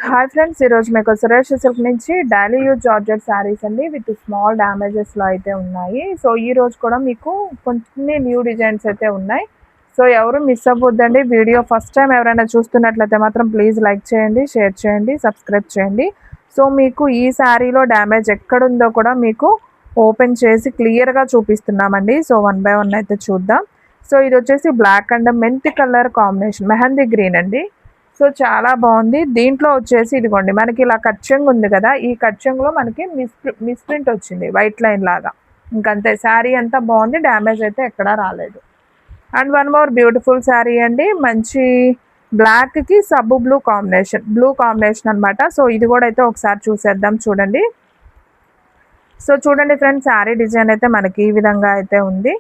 Hi friends, ఈరోజు మీకు Suresh silk నుంచి డైలీ యూజ్ జార్జెట్ శారీస్ అండి విత్ స్మాల్ డ్యామేజెస్లో అయితే ఉన్నాయి. సో ఈ రోజు కూడా మీకు కొన్ని న్యూ డిజైన్స్ అయితే ఉన్నాయి. సో ఎవరు మిస్ అవ్వద్దండి. వీడియో ఫస్ట్ టైం ఎవరైనా చూస్తున్నట్లయితే మాత్రం ప్లీజ్ లైక్ చేయండి, షేర్ చేయండి, సబ్స్క్రైబ్ చేయండి. సో మీకు ఈ శారీలో డ్యామేజ్ ఎక్కడుందో కూడా మీకు ఓపెన్ చేసి క్లియర్గా చూపిస్తున్నామండి. సో వన్ బై వన్ అయితే చూద్దాం. సో ఇది వచ్చేసి బ్లాక్ అండ్ మెంతి కలర్ కాంబినేషన్, మెహందీ గ్రీన్ అండి. సో చాలా బాగుంది. దీంట్లో వచ్చేసి ఇదిగోండి మనకి ఇలా కట్ చెంగు ఉంది కదా, ఈ కట్ చెంగులో మనకి మిస్ప్రింట్ వచ్చింది వైట్ లైన్ లాగా. ఇంకంతే, శారీ అంతా బాగుంది, డ్యామేజ్ అయితే ఎక్కడా రాలేదు. And one more beautiful sari అండి, మంచి బ్లాక్కి సబ్బు బ్లూ కాంబినేషన్ అనమాట. సో ఇది కూడా అయితే ఒకసారి చూసేద్దాం. చూడండి. సో చూడండి ఫ్రెండ్స్, శారీ డిజైన్ అయితే మనకి ఈ విధంగా అయితే ఉంది.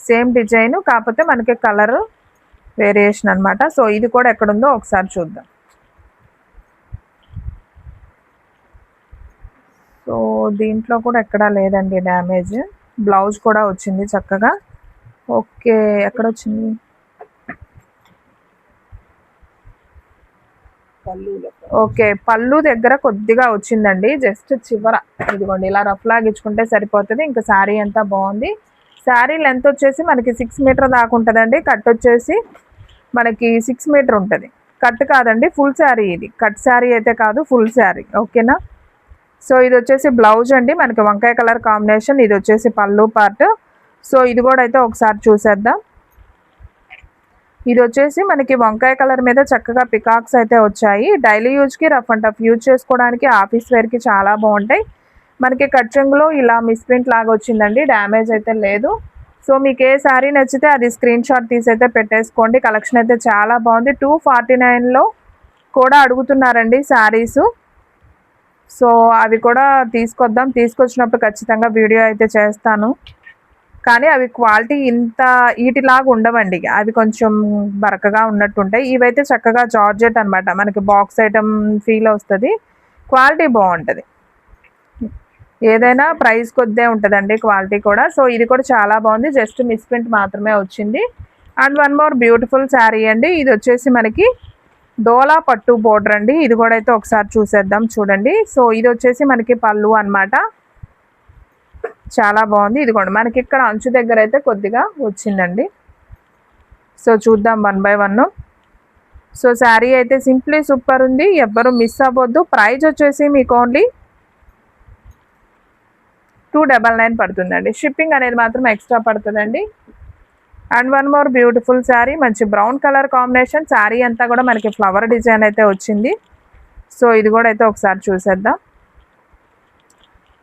సేమ్ డిజైన్, కాకపోతే మనకి కలర్ వేరియేషన్ అనమాట. సో ఇది కూడా ఎక్కడుందో ఒకసారి చూద్దాం. సో దీంట్లో కూడా ఎక్కడా లేదండి డ్యామేజ్. బ్లౌజ్ కూడా వచ్చింది చక్కగా. ఓకే, ఎక్కడొచ్చింది? ఓకే, పళ్ళు దగ్గర కొద్దిగా వచ్చిందండి, జస్ట్ చివర. ఇదిగోండి ఇలా రఫ్ లాగించుకుంటే సరిపోతుంది. ఇంకా శారీ అంతా బాగుంది. శారీ లెంత్ వచ్చేసి మనకి 6 మీటర్ దాకా ఉంటుందండి. కట్ వచ్చేసి మనకి 6 మీటర్ ఉంటుంది. కట్ కాదండి, ఫుల్ శారీ. ఇది కట్ శారీ అయితే కాదు, ఫుల్ శారీ. ఓకేనా? సో ఇది వచ్చేసి బ్లౌజ్ అండి, మనకి వంకాయ కలర్ కాంబినేషన్. ఇది వచ్చేసి పళ్ళు పార్ట్. సో ఇది కూడా అయితే ఒకసారి చూసేద్దాం. ఇది వచ్చేసి మనకి వంకాయ కలర్ మీద చక్కగా పికాక్స్ అయితే వచ్చాయి. డైలీ యూజ్కి, రఫ్ అండ్ టఫ్ యూజ్ చేసుకోవడానికి, ఆఫీస్ వేర్కి చాలా బాగుంటాయి. మనకి కట్ చెంగులో ఇలా మిస్ప్రింట్ లాగా వచ్చిందండి, డ్యామేజ్ అయితే లేదు. సో మీకు ఏ శారీ నచ్చితే అది స్క్రీన్ షాట్ తీసి అయితే పెట్టేసుకోండి. కలెక్షన్ అయితే చాలా బాగుంది. 249లో కూడా అడుగుతున్నారండి శారీస్. సో అవి కూడా తీసుకొచ్చినప్పుడు ఖచ్చితంగా వీడియో అయితే చేస్తాను. కానీ అవి క్వాలిటీ ఇంత ఈటిలాగా ఉండవండి, అవి కొంచెం బరకగా ఉన్నట్టుంటాయి. ఇవైతే చక్కగా జార్జెట్ అనమాట, మనకి బాక్స్ ఐటమ్ ఫీల్ వస్తుంది. క్వాలిటీ బాగుంటుంది. ఏదైనా ప్రైస్ కొద్దే ఉంటుందండి క్వాలిటీ కూడా. సో ఇది కూడా చాలా బాగుంది, జస్ట్ మిస్ప్రింట్ మాత్రమే వచ్చింది. And one more beautiful sari అండి, ఇది వచ్చేసి మనకి డోలా పట్టు బోర్డర్ అండి. ఇది కూడా అయితే ఒకసారి చూసేద్దాం. చూడండి. సో ఇది వచ్చేసి మనకి పళ్ళు అనమాట. చాలా బాగుంది. ఇదిగోండి మనకి ఇక్కడ అంచు దగ్గర అయితే కొద్దిగా వచ్చిందండి. సో చూద్దాం one by one. So sari అయితే సింప్లీ సూపర్ ఉంది, ఎవ్వరు మిస్ అవ్వద్దు. ప్రైస్ వచ్చేసి మీకు ఓన్లీ 299 పడుతుందండి. షిప్పింగ్ అనేది మాత్రం ఎక్స్ట్రా పడుతుందండి. And one more beautiful sari, మంచి బ్రౌన్ కలర్ కాంబినేషన్. శారీ అంతా కూడా మనకి ఫ్లవర్ డిజైన్ అయితే వచ్చింది. సో ఇది కూడా అయితే ఒకసారి చూసేద్దాం.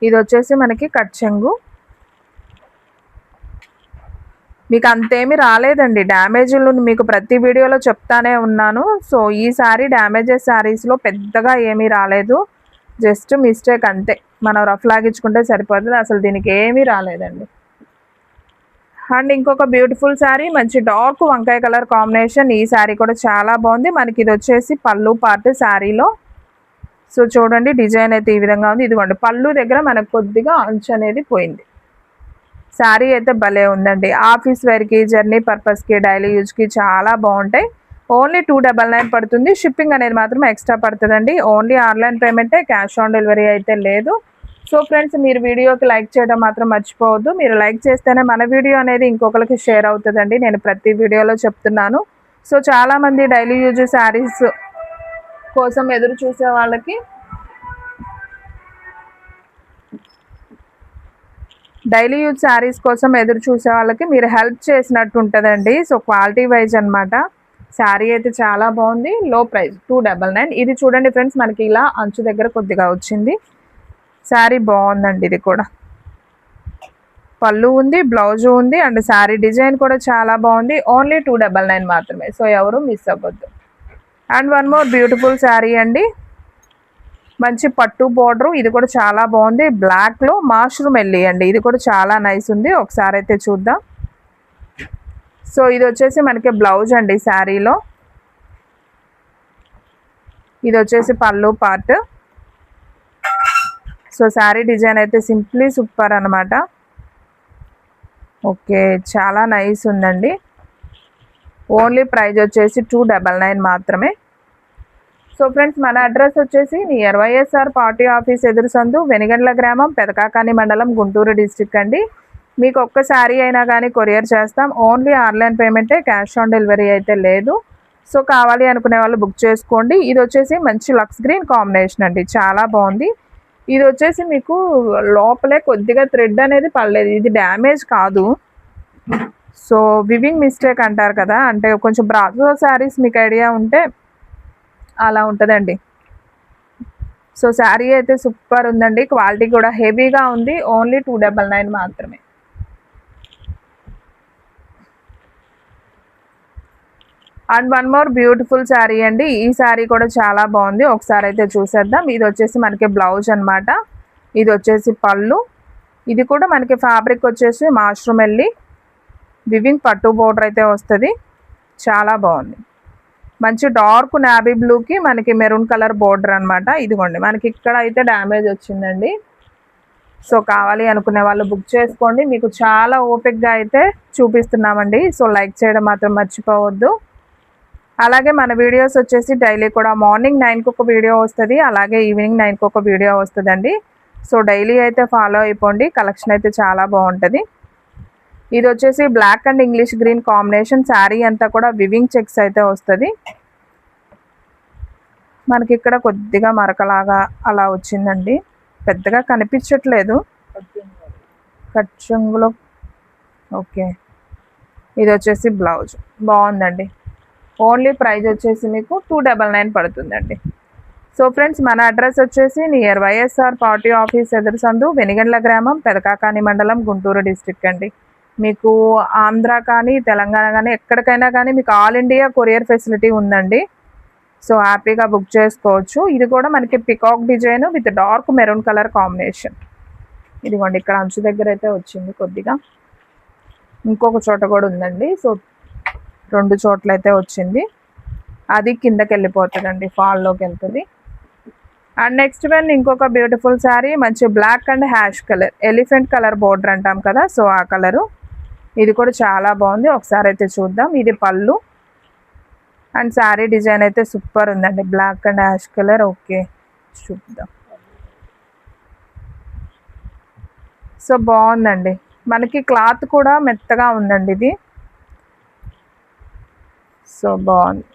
ఇది వచ్చేసి మనకి కట్ చెంగు. మీకు అంతేమీ రాలేదండి డ్యామేజ్లు, మీకు ప్రతి వీడియోలో చెప్తానే ఉన్నాను. సో ఈ శారీ డ్యామేజెస్ శారీస్లో పెద్దగా ఏమీ రాలేదు, జస్ట్ మిస్టేక్ అంతే. మనం రఫ్ లాగించుకుంటే సరిపోతుంది, అసలు దీనికి ఏమీ రాలేదండి. అండ్ ఇంకొక బ్యూటిఫుల్ శారీ, మంచి డార్క్ వంకాయ కలర్ కాంబినేషన్. ఈ శారీ కూడా చాలా బాగుంది. మనకి ఇది వచ్చేసి పళ్ళు పార్ట్ శారీలో. సో చూడండి, డిజైన్ అయితే ఈ విధంగా ఉంది. ఇదిగోండి పళ్ళు దగ్గర మనకు కొద్దిగా అంచు అనేది పోయింది. శారీ అయితే భలే ఉందండి. ఆఫీస్ వేర్కి, జర్నీ పర్పస్కి, డైలీ యూజ్కి చాలా బాగుంటాయి. ఓన్లీ 299 పడుతుంది. షిప్పింగ్ అనేది మాత్రం ఎక్స్ట్రా పడుతుందండి. ఓన్లీ ఆన్లైన్ పేమెంటే, క్యాష్ ఆన్ డెలివరీ అయితే లేదు. సో ఫ్రెండ్స్, మీరు వీడియోకి లైక్ చేయడం మాత్రం మర్చిపోవద్దు. మీరు లైక్ చేస్తేనే మన వీడియో అనేది ఇంకొకరికి షేర్ అవుతుందండి, నేను ప్రతి వీడియోలో చెప్తున్నాను. సో చాలామంది డైలీ యూజ్ శారీస్ కోసం ఎదురు చూసే వాళ్ళకి, డైలీ యూజ్ శారీస్ కోసం ఎదురు చూసే వాళ్ళకి మీరు హెల్ప్ చేసినట్టు ఉంటుందండి. సో క్వాలిటీ వైజ్ అనమాట. శారీ అయితే చాలా బాగుంది. లో ప్రైస్ 299. ఇది చూడండి ఫ్రెండ్స్, మనకి ఇలా అంచు దగ్గర కొద్దిగా వచ్చింది. శారీ బాగుందండి. ఇది కూడా పళ్ళు ఉంది, బ్లౌజు ఉంది, అండ్ శారీ డిజైన్ కూడా చాలా బాగుంది. ఓన్లీ 299 మాత్రమే. సో ఎవరు మిస్ అవ్వద్దు. And one more beautiful sari అండి, మంచి పట్టు బోర్డరు. ఇది కూడా చాలా బాగుంది. బ్లాక్లో మాష్రూమ్ ఎల్లి అండి, ఇది కూడా చాలా నైస్ ఉంది. ఒకసారి అయితే చూద్దాం. సో ఇది వచ్చేసి మనకి బ్లౌజ్ అండి శారీలో. ఇది వచ్చేసి పళ్ళు పార్ట్. సో శారీ డిజైన్ అయితే సింప్లీ సూపర్ అనమాట. ఓకే, చాలా నైస్ ఉందండి. ఓన్లీ ప్రైజ్ వచ్చేసి 299 మాత్రమే. సో ఫ్రెండ్స్ మన అడ్రస్ వచ్చేసి నియర్ వైఎస్ఆర్ పార్టీ ఆఫీస్ ఎదురు సందు వెనిగండ్ల గ్రామం పెదకాకాని మండలం గుంటూరు డిస్ట్రిక్ట్ అండి. మీకు ఒక్క శారీ అయినా కానీ కొరియర్ చేస్తాం. ఓన్లీ ఆన్లైన్ పేమెంటే, క్యాష్ ఆన్ డెలివరీ అయితే లేదు. సో కావాలి అనుకునే వాళ్ళు బుక్ చేసుకోండి. ఇది వచ్చేసి మంచి లక్స్ గ్రీన్ కాంబినేషన్ అండి, చాలా బాగుంది. ఇది వచ్చేసి మీకు లోపలే కొద్దిగా థ్రెడ్ అనేది పడలేదు, ఇది డ్యామేజ్ కాదు. సో వివింగ్ మిస్టేక్ అంటారు కదా, అంటే కొంచెం బ్రాసో శారీస్ మీకు ఐడియా ఉంటే అలా ఉంటుందండి. సో శారీ అయితే సూపర్ ఉందండి, క్వాలిటీ కూడా హెవీగా ఉంది. ఓన్లీ 299 మాత్రమే. And one more beautiful sari అండి. ఈ శారీ కూడా చాలా బాగుంది, ఒకసారి అయితే చూసేద్దాం. ఇది వచ్చేసి మనకి బ్లౌజ్ అనమాట, ఇది వచ్చేసి పళ్ళు. ఇది కూడా మనకి ఫ్యాబ్రిక్ వచ్చేసి మాష్రూమ్ వెళ్ళి వివింగ్ పట్టు బోర్డర్ అయితే వస్తుంది, చాలా బాగుంది. మంచి డార్క్ నావీ బ్లూకి మనకి మెరూన్ కలర్ బోర్డర్ అనమాట. ఇదిగోండి మనకి ఇక్కడ అయితే డ్యామేజ్ వచ్చిందండి. సో కావాలి అనుకునే వాళ్ళు బుక్ చేసుకోండి. మీకు చాలా ఓపిక్గా అయితే చూపిస్తున్నామండి. సో లైక్ చేయడం మాత్రం మర్చిపోవద్దు. అలాగే మన వీడియోస్ వచ్చేసి డైలీ కూడా మార్నింగ్ 9కి ఒక వీడియో వస్తుంది, అలాగే ఈవినింగ్ 9కి ఒక వీడియో వస్తుందండి. సో డైలీ అయితే ఫాలో అయిపోండి, కలెక్షన్ అయితే చాలా బాగుంటుంది. ఇది వచ్చేసి black and English green combination. Sari అంతా కూడా వివింగ్ చెక్స్ అయితే వస్తుంది. మనకి ఇక్కడ కొద్దిగా మరకలాగా అలా వచ్చిందండి, పెద్దగా కనిపించట్లేదు కచ్చంగులో. ఓకే, ఇది వచ్చేసి బ్లౌజ్ బాగుందండి. ఓన్లీ ప్రైస్ వచ్చేసి మీకు 299 పడుతుందండి. సో ఫ్రెండ్స్ మన అడ్రస్ వచ్చేసి నియర్ వైఎస్ఆర్ పార్టీ ఆఫీస్ ఎదురు సందు వెనిగండ్ల గ్రామం పెదకాకాని మండలం గుంటూరు డిస్ట్రిక్ట్ అండి. మీకు ఆంధ్ర కానీ తెలంగాణ కానీ ఎక్కడికైనా కానీ మీకు ఆల్ ఇండియా కొరియర్ ఫెసిలిటీ ఉందండి. సో హ్యాపీగా బుక్ చేసుకోవచ్చు. ఇది కూడా మనకి peacock design with dark maroon colour combination. ఇదిగోండి ఇక్కడ అంచు దగ్గర అయితే వచ్చింది కొద్దిగా, ఇంకొక చోట కూడా ఉందండి. సో 2 చోట్ల అయితే వచ్చింది, అది కిందకి వెళ్ళిపోతుందండి, ఫాల్లోకి వెళ్తుంది. అండ్ నెక్స్ట్ వన్ ఇంకొక బ్యూటిఫుల్ శారీ, మంచి black and ash colour, elephant colour border అంటాం కదా, సో ఆ కలరు. ఇది కూడా చాలా బాగుంది, ఒకసారి అయితే చూద్దాం. ఇది పళ్ళు అండ్ శారీ డిజైన్ అయితే సూపర్ ఉందండి, black and ash colour. Okay చూద్దాం. సో బాగుందండి, మనకి క్లాత్ కూడా మెత్తగా ఉందండి ఇది. సో బాగుంది.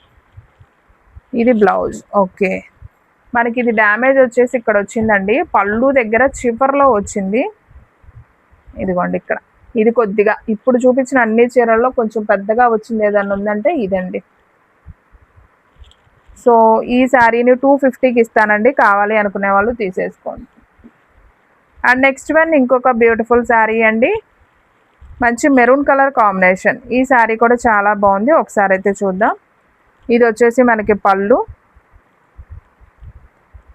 ఇది బ్లౌజ్. ఓకే, మనకి ఇది డ్యామేజ్ వచ్చేసి ఇక్కడ వచ్చిందండి, పళ్ళు దగ్గర చివర్లో వచ్చింది. ఇదిగోండి ఇక్కడ ఇది కొద్దిగా ఇప్పుడు చూపించిన అన్ని చీరల్లో కొంచెం పెద్దగా వచ్చింది ఏదన్నా ఉందంటే ఇదండి. సో ఈ శారీని 250కి ఇస్తానండి, కావాలి అనుకునే వాళ్ళు తీసేసుకోండి. అండ్ నెక్స్ట్ వన్ ఇంకొక బ్యూటిఫుల్ శారీ అండి, మంచి మెరూన్ కలర్ కాంబినేషన్. ఈ శారీ కూడా చాలా బాగుంది, ఒకసారి అయితే చూద్దాం. ఇది వచ్చేసి మనకి పళ్ళు.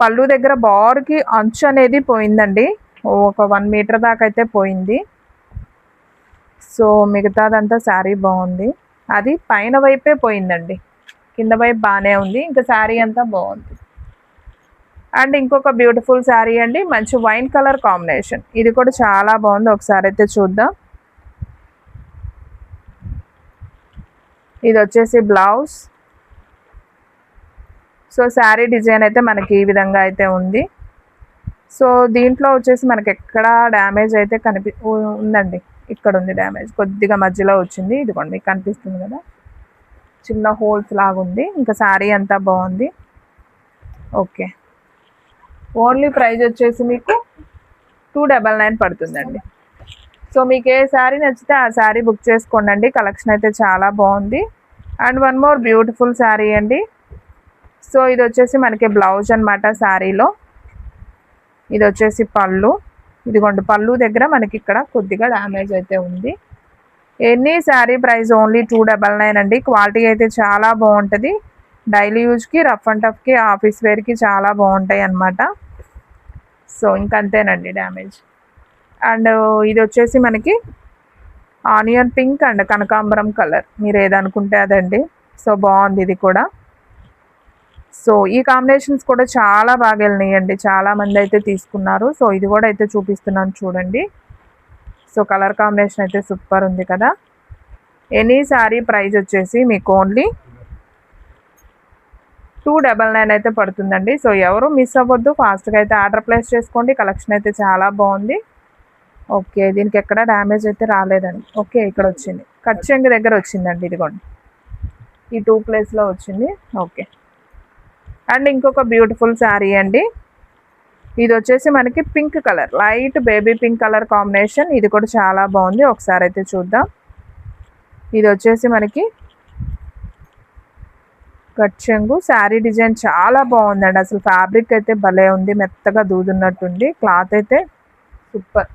పళ్ళు దగ్గర బార్కి అంచు అనేది పోయిందండి, ఒక 1 మీటర్ దాకా అయితే పోయింది. సో మిగతాదంతా శారీ బాగుంది, అది పైన వైపే పోయిందండి, కింద వైపు బాగానే ఉంది. ఇంకా శారీ అంతా బాగుంది. అండ్ ఇంకొక బ్యూటిఫుల్ శారీ అండి, మంచి వైన్ కలర్ కాంబినేషన్. ఇది కూడా చాలా బాగుంది, ఒకసారి అయితే చూద్దాం. ఇది వచ్చేసి బ్లౌజ్. సో శారీ డిజైన్ అయితే మనకి ఈ విధంగా అయితే ఉంది. సో దీంట్లో వచ్చేసి మనకి ఎక్కడ డ్యామేజ్ అయితే ఉందండి, ఇక్కడ ఉంది డ్యామేజ్, కొద్దిగా మధ్యలో వచ్చింది. ఇదిగోండి మీకు కనిపిస్తుంది కదా, చిన్న హోల్స్ లాగా ఉంది. ఇంకా శారీ అంతా బాగుంది. ఓకే, ఓన్లీ ప్రైస్ వచ్చేసి మీకు 299 పడుతుందండి. సో మీకు ఏ శారీ నచ్చితే ఆ శారీ బుక్ చేసుకోండి, కలెక్షన్ అయితే చాలా బాగుంది. And one more beautiful sari అండి. సో ఇది వచ్చేసి మనకి బ్లౌజ్ అనమాట శారీలో. ఇది వచ్చేసి పళ్ళు. ఇదిగోండి పళ్ళు దగ్గర మనకి ఇక్కడ కొద్దిగా డ్యామేజ్ అయితే ఉంది. ఎనీ శారీ ప్రైస్ ఓన్లీ 299 అండి. క్వాలిటీ అయితే చాలా బాగుంటుంది, డైలీ యూజ్కి, రఫ్ అండ్ టఫ్కి, ఆఫీస్ వేర్కి చాలా బాగుంటాయి అన్నమాట. So ఇంకంతేనండి damage. అండ్ ఇది వచ్చేసి మనకి ఆనియన్ పింక్ అండ్ కనకాంబరం కలర్, మీరు ఏదనుకుంటే అదండి. సో బాగుంది ఇది కూడా. సో ఈ కాంబినేషన్స్ కూడా చాలా బాగా వెళ్ళినాయండి, చాలామంది అయితే తీసుకున్నారు. సో ఇది కూడా అయితే చూపిస్తున్నాను చూడండి. సో కలర్ కాంబినేషన్ అయితే సూపర్ ఉంది కదా. ఎనీ శారీ ప్రైస్ వచ్చేసి మీకు ఓన్లీ 299 అయితే పడుతుందండి. సో ఎవరు మిస్ అవ్వద్దు, ఫాస్ట్గా అయితే ఆర్డర్ ప్లేస్ చేసుకోండి. కలెక్షన్ అయితే చాలా బాగుంది. ఓకే, దీనికి ఎక్కడ డ్యామేజ్ అయితే రాలేదండి. ఓకే, ఇక్కడ వచ్చింది, కట్ చెంగు దగ్గర వచ్చిందండి. ఇదిగోండి ఈ 2 ప్లేస్లో వచ్చింది. ఓకే, అండ్ ఇంకొక బ్యూటిఫుల్ శారీ అండి. ఇది వచ్చేసి మనకి pink colour, light baby pink colour combination. ఇది కూడా చాలా బాగుంది. ఒకసారి అయితే చూద్దాం. ఇది వచ్చేసి మనకి కట్ చెంగు. శారీ డిజైన్ చాలా బాగుందండి. అసలు ఫ్యాబ్రిక్ అయితే భలే ఉంది, మెత్తగా దూదున్నట్టుంది. క్లాత్ అయితే సూపర్.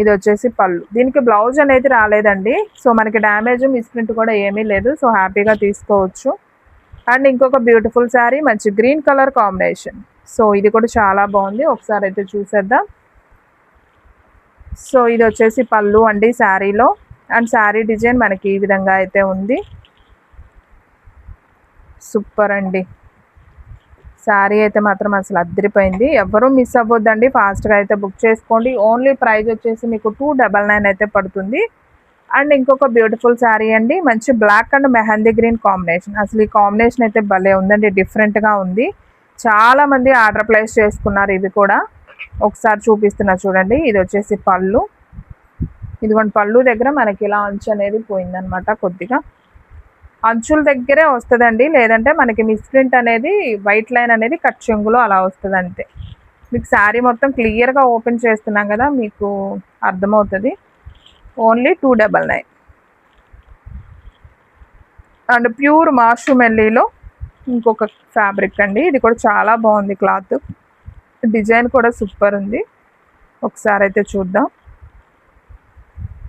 ఇది వచ్చేసి పళ్ళు. దీనికి బ్లౌజ్ అనేది రాలేదండి. సో మనకి డ్యామేజ్ మిస్ప్రింట్ కూడా ఏమీ లేదు. సో హ్యాపీగా తీసుకోవచ్చు. అండ్ ఇంకొక బ్యూటిఫుల్ శారీ, మంచి గ్రీన్ కలర్ కాంబినేషన్. సో ఇది కూడా చాలా బాగుంది. ఒకసారి అయితే చూసేద్దాం. సో ఇది వచ్చేసి పళ్ళు అండి శారీలో. అండ్ శారీ డిజైన్ మనకి ఈ విధంగా అయితే ఉంది. సూపర్ అండి. శారీ అయితే మాత్రం అసలు అద్దరిపోయింది. ఎవరూ మిస్ అవ్వద్దండి, ఫాస్ట్గా అయితే బుక్ చేసుకోండి. ఓన్లీ ప్రైస్ వచ్చేసి మీకు 299 అయితే పడుతుంది. అండ్ ఇంకొక బ్యూటిఫుల్ శారీ అండి, మంచి black and mehndi green combination. అసలు ఈ కాంబినేషన్ అయితే భలే ఉందండి, డిఫరెంట్గా ఉంది. చాలామంది ఆర్డర్ ప్లేస్ చేసుకున్నారు. ఇది కూడా ఒకసారి చూపిస్తున్నా చూడండి. ఇది వచ్చేసి పళ్ళు. ఇదిగోండి పళ్ళు దగ్గర మనకి ఇలా అంచు అనేది పోయిందనమాట. కొద్దిగా అంచుల దగ్గరే వస్తుందండి, లేదంటే మనకి మిస్ప్రింట్ అనేది వైట్ లైన్ అనేది కట్ చెంగులో అలా వస్తుంది అంతే. మీకు శారీ మొత్తం క్లియర్గా ఓపెన్ చేస్తున్నాం కదా, మీకు అర్థమవుతుంది. ఓన్లీ 299. అండ్ ప్యూర్ మార్షుమెల్లీలో ఇంకొక ఫ్యాబ్రిక్ అండి. ఇది కూడా చాలా బాగుంది. క్లాత్ డిజైన్ కూడా సూపర్ ఉంది. ఒకసారి అయితే చూద్దాం.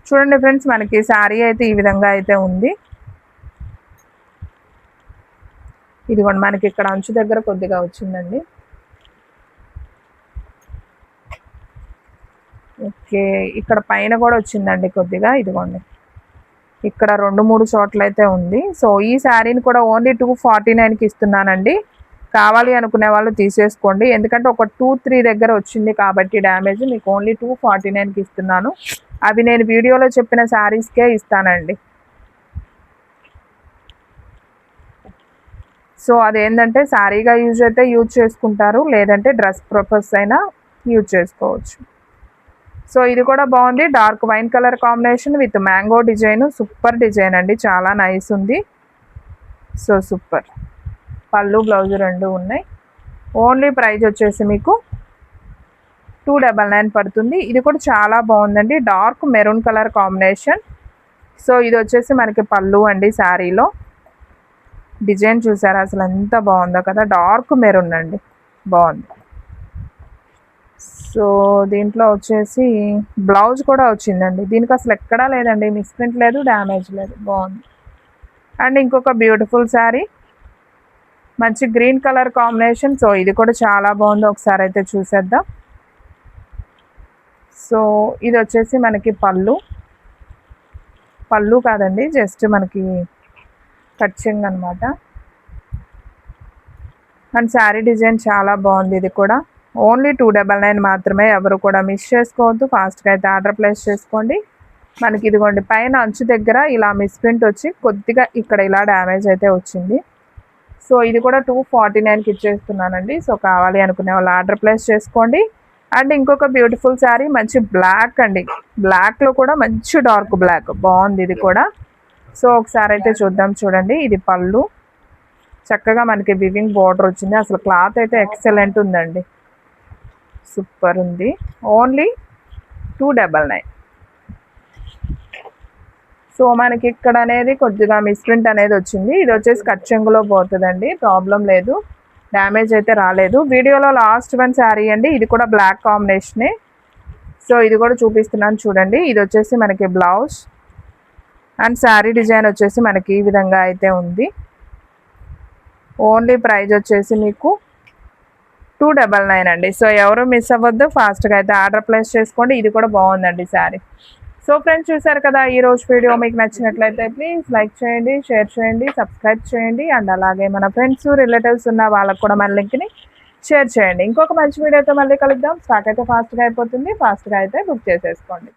చూడండి ఫ్రెండ్స్, మనకి శారీ అయితే ఈ విధంగా అయితే ఉంది. ఇదిగోండి మనకి ఇక్కడ అంచు దగ్గర కొద్దిగా వచ్చిందండి. ఓకే, ఇక్కడ పైన కూడా వచ్చిందండి కొద్దిగా. ఇదిగోండి ఇక్కడ 2-3 చోట్ల అయితే ఉంది. సో ఈ శారీని కూడా ఓన్లీ 249కి ఇస్తున్నానండి. కావాలి అనుకునే వాళ్ళు తీసేసుకోండి, ఎందుకంటే ఒక 2-3 దగ్గర వచ్చింది కాబట్టి డ్యామేజ్. మీకు ఓన్లీ 249కి ఇస్తున్నాను. అవి నేను వీడియోలో చెప్పిన శారీస్కే ఇస్తానండి. సో అదేంటంటే శారీగా యూజ్ చేసుకుంటారు, లేదంటే డ్రెస్ పర్పస్ అయినా యూజ్ చేసుకోవచ్చు. సో ఇది కూడా బాగుంది, dark wine colour combination with mango design. Super design అండి, చాలా నైస్ ఉంది. So super. పళ్ళు బ్లౌజ్ రెండు ఉన్నాయి. ఓన్లీ ప్రైస్ వచ్చేసి మీకు 299 పడుతుంది. ఇది కూడా చాలా బాగుందండి, dark maroon colour combination. So ఇది వచ్చేసి మనకి పళ్ళు అండి. శారీలో డిజైన్ చూసారా అసలు ఎంత బాగుందో కదా, డార్క్ మెరూన్ అండి, బాగుంది. సో దీంట్లో వచ్చేసి బ్లౌజ్ కూడా వచ్చిందండి. దీనికి అసలు ఎక్కడా లేదండి, మిస్ప్రింట్ లేదు, డ్యామేజ్ లేదు, బాగుంది. అండ్ ఇంకొక బ్యూటిఫుల్ శారీ, మంచి గ్రీన్ కలర్ కాంబినేషన్. సో ఇది కూడా చాలా బాగుంది. ఒకసారి అయితే చూసేద్దాం. సో ఇది వచ్చేసి మనకి పళ్ళు కాదండి, జస్ట్ మనకి కట్చింగ్ అనమాట. అండ్ శారీ డిజైన్ చాలా బాగుంది. ఇది కూడా ఓన్లీ 299 మాత్రమే. ఎవరు కూడా మిస్ చేసుకోవద్దు, ఫాస్ట్గా అయితే ఆర్డర్ ప్లేస్ చేసుకోండి. మనకి ఇదిగోండి పైన అంచు దగ్గర ఇలా మిస్ప్రింట్ వచ్చి కొద్దిగా ఇక్కడ ఇలా డ్యామేజ్ అయితే వచ్చింది. సో ఇది కూడా 249కి ఇచ్చేస్తున్నానండి. సో కావాలి అనుకునే వాళ్ళు ఆర్డర్ ప్లేస్ చేసుకోండి. అండ్ ఇంకొక బ్యూటిఫుల్ శారీ, మంచి బ్లాక్ అండి, బ్లాక్లో కూడా మంచి డార్క్ బ్లాక్, బాగుంది ఇది కూడా. సో ఒకసారి అయితే చూద్దాం. చూడండి ఇది పళ్ళు, చక్కగా మనకి వివింగ్ బోర్డర్ వచ్చింది. అసలు క్లాత్ అయితే ఎక్సలెంట్ ఉందండి, సూపర్ ఉంది. ఓన్లీ 299. సో మనకి ఇక్కడ అనేది కొద్దిగా మిస్ప్రింట్ అనేది వచ్చింది. ఇది వచ్చేసి కట్ చెంగులో పోతుందండి, ప్రాబ్లం లేదు, డ్యామేజ్ అయితే రాలేదు. వీడియోలో లాస్ట్ వన్ శారీ అండి, ఇది కూడా బ్లాక్ కాంబినేషనే. సో ఇది కూడా చూపిస్తున్నాను చూడండి. ఇది వచ్చేసి మనకి బ్లౌజ్ అండ్ శారీ డిజైన్ వచ్చేసి మనకి ఈ విధంగా అయితే ఉంది. ఓన్లీ ప్రైజ్ వచ్చేసి మీకు 299 అండి. సో ఎవరు మిస్ అవ్వద్దు, ఫాస్ట్గా అయితే ఆర్డర్ ప్లేస్ చేసుకోండి. ఇది కూడా బాగుందండి శారీ. సో ఫ్రెండ్స్ చూసారు కదా, ఈరోజు వీడియో మీకు నచ్చినట్లయితే ప్లీజ్ లైక్ చేయండి, షేర్ చేయండి, సబ్స్క్రైబ్ చేయండి. అండ్ అలాగే మన ఫ్రెండ్స్ రిలేటివ్స్ ఉన్న వాళ్ళకు కూడా మన లింక్ని షేర్ చేయండి. ఇంకొక మంచి వీడియోతో మళ్ళీ కలుద్దాం. స్టాక్ అయితే ఫాస్ట్గా అయిపోతుంది, ఫాస్ట్గా అయితే బుక్ చేసేసుకోండి.